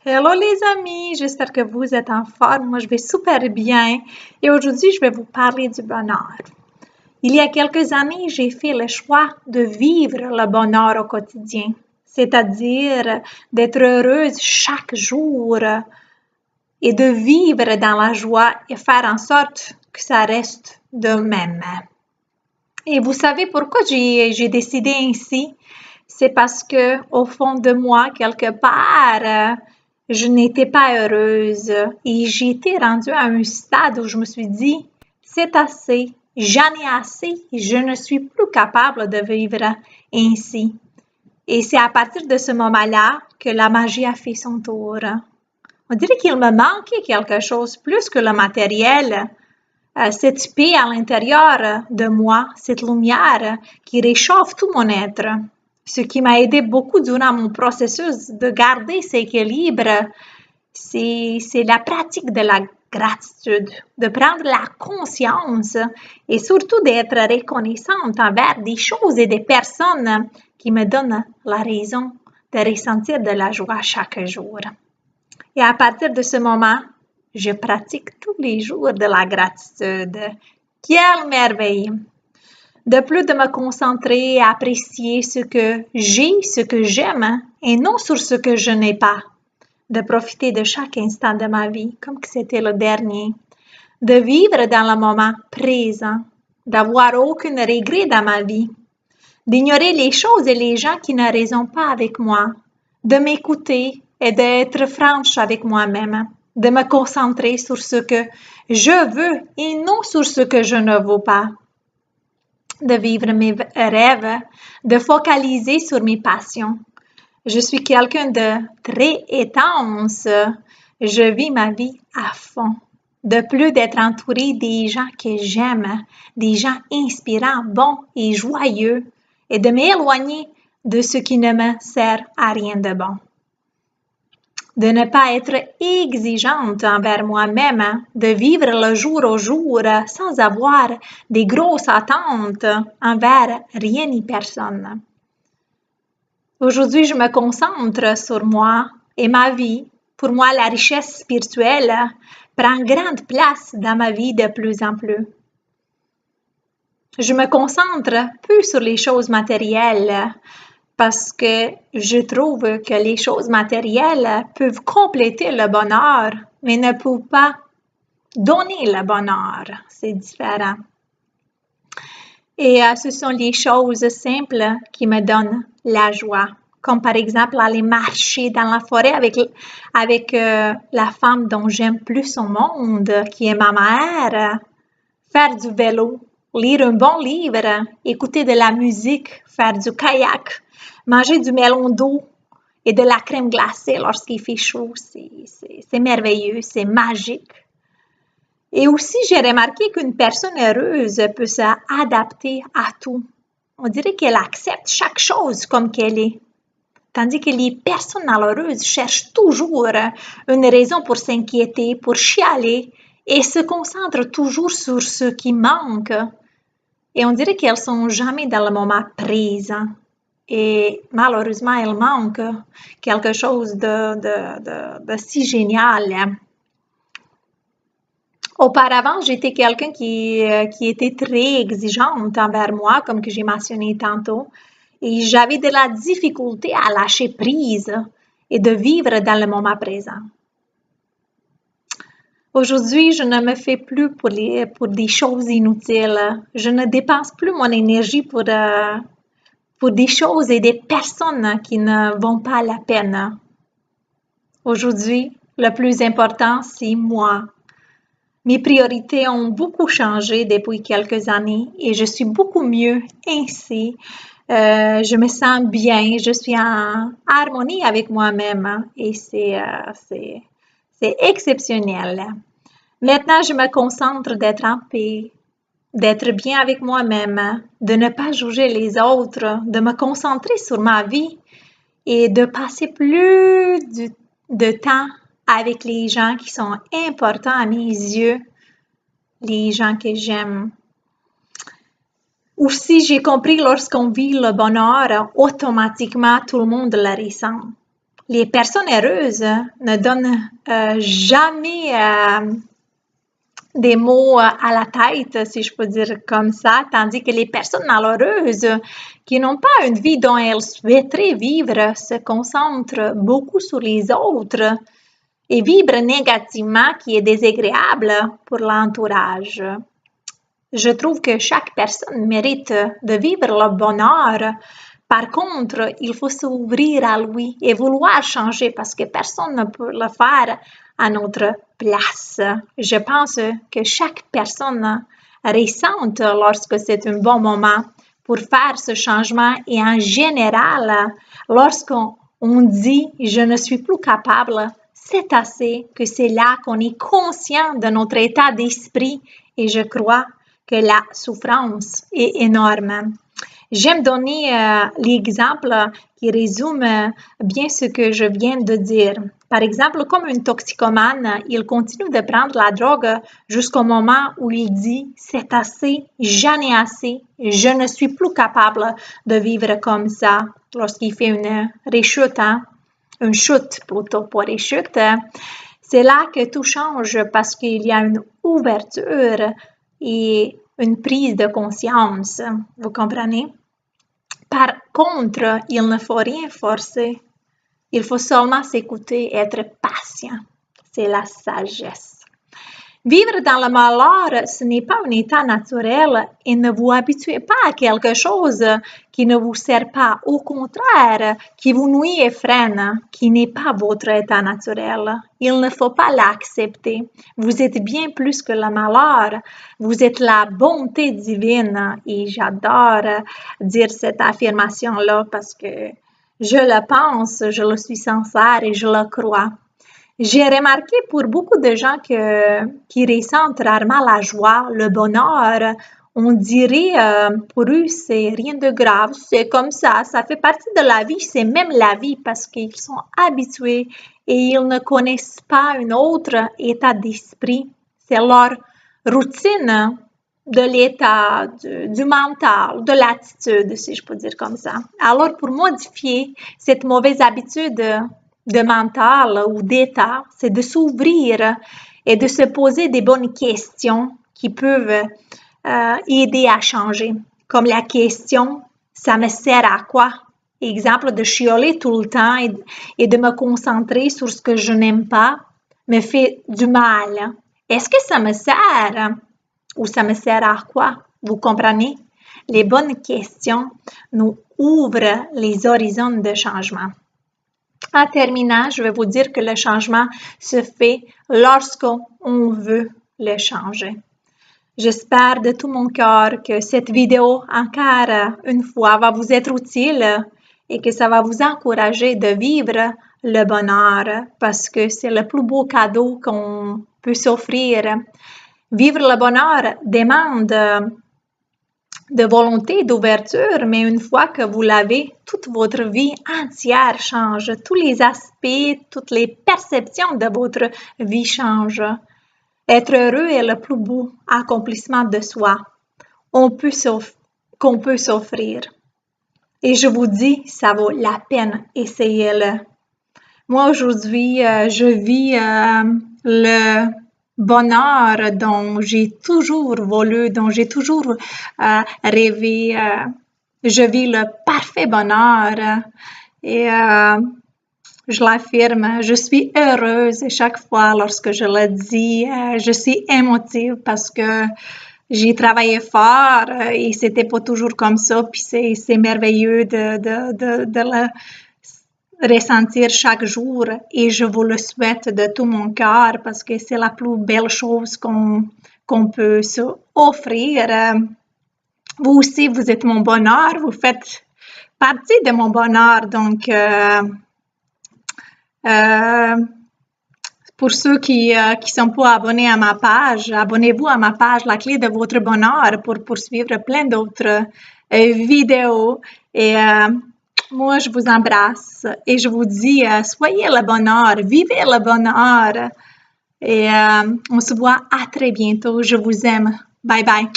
Hello les amis, j'espère que vous êtes en forme. Moi, je vais super bien et aujourd'hui, je vais vous parler du bonheur. Il y a quelques années, j'ai fait le choix de vivre le bonheur au quotidien, c'est-à-dire d'être heureuse chaque jour et de vivre dans la joie et faire en sorte que ça reste de même. Et vous savez pourquoi j'ai décidé ainsi? C'est parce que au fond de moi, quelque part, je n'étais pas heureuse et j'étais rendue à un stade où je me suis dit, c'est assez, j'en ai assez, je ne suis plus capable de vivre ainsi. Et c'est à partir de ce moment-là que la magie a fait son tour. On dirait qu'il me manquait quelque chose plus que le matériel. Cette paix à l'intérieur de moi, cette lumière qui réchauffe tout mon être. Ce qui m'a aidé beaucoup durant mon processus de garder cet équilibre, c'est la pratique de la gratitude, de prendre la conscience et surtout d'être reconnaissante envers des choses et des personnes qui me donnent la raison de ressentir de la joie chaque jour. Et à partir de ce moment, je pratique tous les jours de la gratitude. Quelle merveille! De plus de me concentrer à apprécier ce que j'ai, ce que j'aime, et non sur ce que je n'ai pas. De profiter de chaque instant de ma vie comme que c'était le dernier. De vivre dans le moment présent. D'avoir aucun regret dans ma vie. D'ignorer les choses et les gens qui ne résonnent pas avec moi. De m'écouter et d'être franche avec moi-même. De me concentrer sur ce que je veux et non sur ce que je ne veux pas. De vivre mes rêves, de focaliser sur mes passions. Je suis quelqu'un de très intense. Je vis ma vie à fond. De plus d'être entourée des gens que j'aime, des gens inspirants, bons et joyeux, et de m'éloigner de ce qui ne me sert à rien de bon. De ne pas être exigeante envers moi-même, de vivre le jour au jour sans avoir des grosses attentes envers rien ni personne. Aujourd'hui, je me concentre sur moi et ma vie. Pour moi, la richesse spirituelle prend grande place dans ma vie de plus en plus. Je me concentre plus sur les choses matérielles parce que je trouve que les choses matérielles peuvent compléter le bonheur, mais ne peuvent pas donner le bonheur. C'est différent. Et ce sont les choses simples qui me donnent la joie, comme par exemple aller marcher dans la forêt avec la femme dont j'aime plus au monde, qui est ma mère, faire du vélo, lire un bon livre, écouter de la musique, faire du kayak, manger du melon d'eau et de la crème glacée lorsqu'il fait chaud. C'est merveilleux, c'est magique. Et aussi, j'ai remarqué qu'une personne heureuse peut s'adapter à tout. On dirait qu'elle accepte chaque chose comme qu'elle est. Tandis que les personnes malheureuses cherchent toujours une raison pour s'inquiéter, pour chialer et se concentrent toujours sur ce qui manque. Et on dirait qu'elles sont jamais dans le moment présent. Et malheureusement, elles manquent quelque chose de si génial. Auparavant, j'étais quelqu'un qui était très exigeante envers moi, comme que j'ai mentionné tantôt, et j'avais de la difficulté à lâcher prise et de vivre dans le moment présent. Aujourd'hui, je ne me fais plus pour des choses inutiles. Je ne dépense plus mon énergie pour des choses et des personnes qui ne vont pas la peine. Aujourd'hui, le plus important, c'est moi. Mes priorités ont beaucoup changé depuis quelques années et je suis beaucoup mieux ainsi. Je me sens bien, je suis en harmonie avec moi-même et c'est exceptionnel. Maintenant, je me concentre d'être en paix, d'être bien avec moi-même, de ne pas juger les autres, de me concentrer sur ma vie et de passer plus de temps avec les gens qui sont importants à mes yeux, les gens que j'aime. Aussi, j'ai compris lorsqu'on vit le bonheur, automatiquement, tout le monde le ressent. Les personnes heureuses ne donnent jamais des mots à la tête, si je peux dire comme ça, tandis que les personnes malheureuses qui n'ont pas une vie dont elles souhaiteraient vivre se concentrent beaucoup sur les autres et vibrent négativement, qui est désagréable pour l'entourage. Je trouve que chaque personne mérite de vivre le bonheur. Par contre, il faut s'ouvrir à lui et vouloir changer parce que personne ne peut le faire à notre place. Je pense que chaque personne ressente lorsque c'est un bon moment pour faire ce changement et en général, lorsqu'on dit « je ne suis plus capable », c'est assez que c'est là qu'on est conscient de notre état d'esprit et je crois que la souffrance est énorme. J'aime donner l'exemple qui résume bien ce que je viens de dire. Par exemple, comme un toxicomane, il continue de prendre la drogue jusqu'au moment où il dit « c'est assez, j'en ai assez, je ne suis plus capable de vivre comme ça » lorsqu'il fait une rechute, une chute plutôt pour rechute. C'est là que tout change parce qu'il y a une ouverture et une prise de conscience, vous comprenez? Par contre, il ne faut rien forcer. Il faut seulement s'écouter et être patient. C'est la sagesse. Vivre dans le malheur, ce n'est pas un état naturel et ne vous habituez pas à quelque chose qui ne vous sert pas. Au contraire, qui vous nuit et freine, qui n'est pas votre état naturel. Il ne faut pas l'accepter. Vous êtes bien plus que le malheur. Vous êtes la bonté divine et j'adore dire cette affirmation-là parce que je le pense, je le suis sincère et je le crois. J'ai remarqué pour beaucoup de gens qui ressentent rarement la joie, le bonheur, on dirait pour eux c'est rien de grave, c'est comme ça fait partie de la vie, c'est même la vie parce qu'ils sont habitués et ils ne connaissent pas un autre état d'esprit. C'est leur routine de l'état, du mental, de l'attitude, si je peux dire comme ça. Alors pour modifier cette mauvaise habitude de mental ou d'état, c'est de s'ouvrir et de se poser des bonnes questions qui peuvent aider à changer. Comme la question, ça me sert à quoi? Exemple, de chioler tout le temps et de me concentrer sur ce que je n'aime pas me fait du mal. Est-ce que ça me sert ou ça me sert à quoi? Vous comprenez? Les bonnes questions nous ouvrent les horizons de changement. En terminant, je vais vous dire que le changement se fait lorsqu'on veut le changer. J'espère de tout mon cœur que cette vidéo, encore une fois, va vous être utile et que ça va vous encourager de vivre le bonheur parce que c'est le plus beau cadeau qu'on peut s'offrir. Vivre le bonheur demande de volonté, d'ouverture, mais une fois que vous l'avez, toute votre vie entière change. Tous les aspects, toutes les perceptions de votre vie changent. Être heureux est le plus beau accomplissement de soi qu'on peut s'offrir. Et je vous dis, ça vaut la peine, essayez-le. Moi, aujourd'hui, je vis le bonheur dont j'ai toujours voulu, dont j'ai toujours rêvé. Je vis le parfait bonheur et je l'affirme, je suis heureuse chaque fois lorsque je le dis. Je suis émotive parce que j'ai travaillé fort et c'était pas toujours comme ça. Puis c'est merveilleux de le ressentir chaque jour et je vous le souhaite de tout mon cœur parce que c'est la plus belle chose qu'on peut s'offrir. Vous aussi, vous êtes mon bonheur, vous faites partie de mon bonheur. Donc, pour ceux qui sont pas abonnés à ma page, abonnez-vous à ma page La Clé de votre bonheur pour poursuivre plein d'autres vidéos. Et moi, je vous embrasse et je vous dis, soyez le bonheur, vivez le bonheur. Et on se voit à très bientôt. Je vous aime. Bye bye.